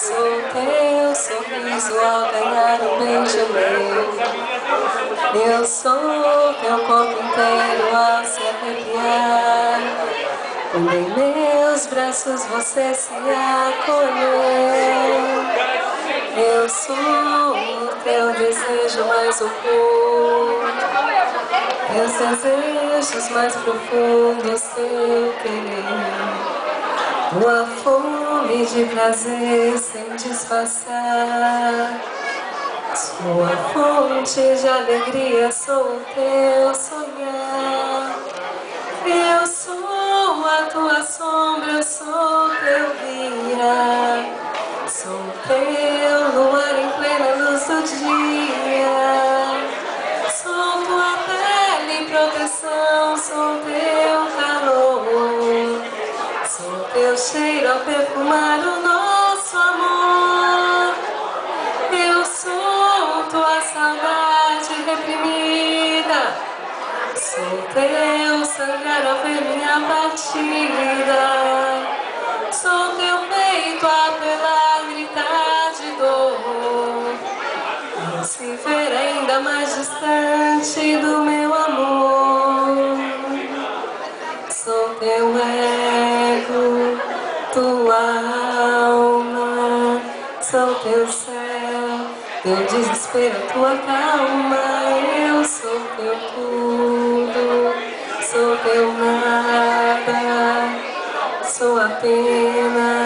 Sou teu sorriso ao ganhar um beijo meu. Eu sou teu corpo inteiro ao se arrepiar. Quando em meus braços você se acolheu. Eu sou o teu desejo mais oculto, meus desejos mais profundos, teu querer. Tua fome de prazer sem disfarçar. Sou a fonte de alegria, sou o teu sonhar. Eu sou a tua sombra, eu sou teu guia. Sou teu luar em plena luz do dia. Sou tua pele e proteção, sou teu calor. Sou teu cheiro ao perfumar o nosso amor. Eu sou tua saudade reprimida. Sou teu sangrar ao ver minha partida. Sou teu peito a pela gritar de dor. E se ver ainda mais distante do meu amor. Sou teu ego, tua alma. Sou teu céu, teu desespero, tua calma. Eu sou teu tudo, sou teu nada. Sou apenas